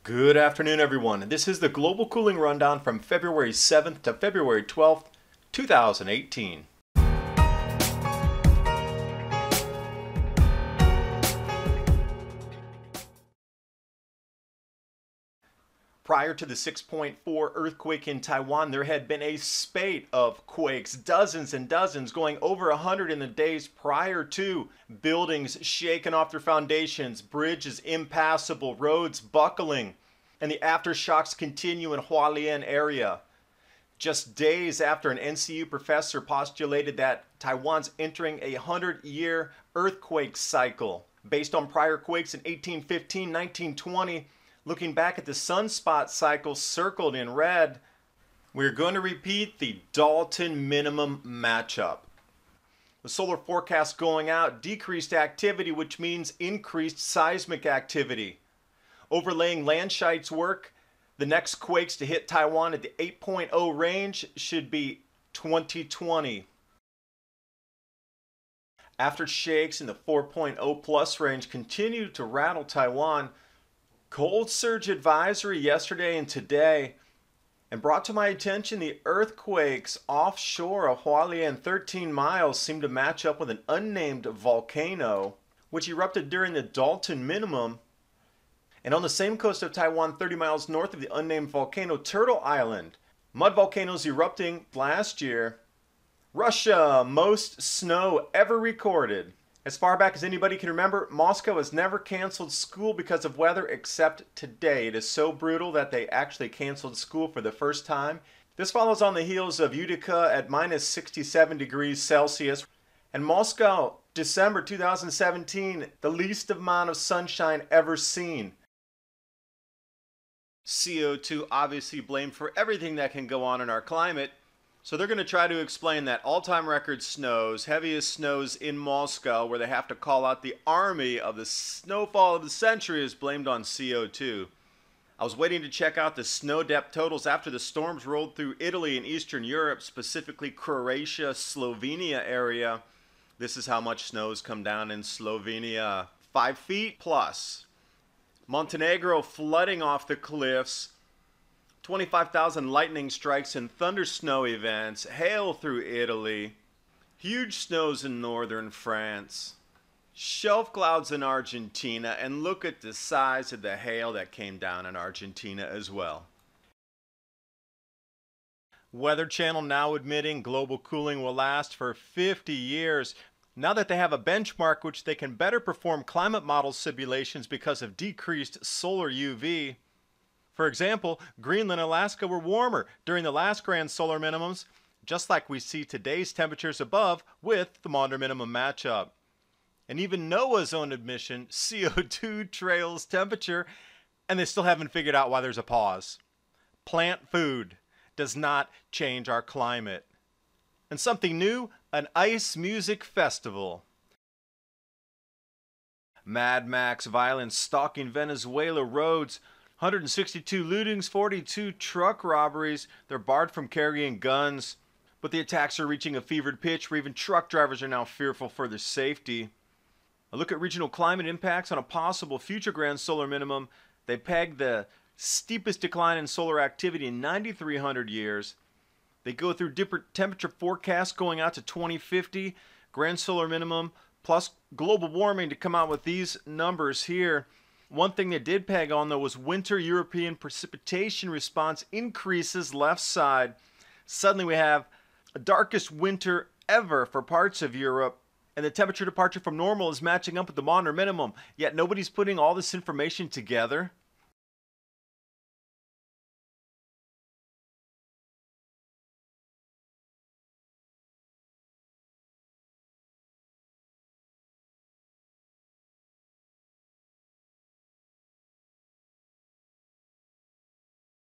Good afternoon, everyone. This is the Global Cooling Rundown from February 7th to February 12th, 2018. Prior to the 6.4 earthquake in Taiwan, there had been a spate of quakes, dozens and dozens, going over 100 in the days prior to. Buildings shaken off their foundations, bridges impassable, roads buckling, and the aftershocks continue in Hualien area. Just days after an NCU professor postulated that Taiwan's entering a 100-year earthquake cycle based on prior quakes in 1815, 1920. Looking back at the sunspot cycle circled in red, we're going to repeat the Dalton minimum matchup. The solar forecast going out, decreased activity, which means increased seismic activity. Overlaying Landscheidt's work, the next quakes to hit Taiwan at the 8.0 range should be 2020. Aftershakes in the 4.0 plus range continue to rattle Taiwan. Cold surge advisory yesterday and today, and brought to my attention the earthquakes offshore of Hualien 13 miles seem to match up with an unnamed volcano which erupted during the Dalton minimum. And on the same coast of Taiwan, 30 miles north of the unnamed volcano, Turtle Island, mud volcanoes erupting last year. Russia, most snow ever recorded. As far back as anybody can remember, Moscow has never canceled school because of weather except today. It is so brutal that they actually canceled school for the first time. This follows on the heels of Utica at minus 67 degrees Celsius. And Moscow, December 2017, the least amount of sunshine ever seen. CO2 obviously blamed for everything that can go on in our climate. So they're going to try to explain that all-time record snows, heaviest snows in Moscow, where they have to call out the army of the snowfall of the century, is blamed on CO2. I was waiting to check out the snow depth totals after the storms rolled through Italy and Eastern Europe, specifically Croatia, Slovenia area. This is how much snow has come down in Slovenia. 5 feet plus. Montenegro flooding off the cliffs. 25,000 lightning strikes and thunder snow events, hail through Italy, huge snows in northern France, shelf clouds in Argentina, and look at the size of the hail that came down in Argentina as well. Weather Channel now admitting global cooling will last for 50 years. Now that they have a benchmark which they can better perform climate model simulations because of decreased solar UV. For example, Greenland and Alaska were warmer during the last grand solar minimums, just like we see today's temperatures above with the modern minimum matchup. And even NOAA's own admission, CO2 trails temperature, and they still haven't figured out why there's a pause. Plant food does not change our climate. And something new, an ice music festival. Mad Max violence stalking Venezuela roads. 162 lootings, 42 truck robberies. They're barred from carrying guns, but the attacks are reaching a fevered pitch where even truck drivers are now fearful for their safety. A look at regional climate impacts on a possible future grand solar minimum. They peg the steepest decline in solar activity in 9,300 years. They go through different temperature forecasts going out to 2050, grand solar minimum, plus global warming to come out with these numbers here. One thing they did peg on, though, was winter European precipitation response increases left side. Suddenly we have the darkest winter ever for parts of Europe, and the temperature departure from normal is matching up with the modern minimum. Yet nobody's putting all this information together.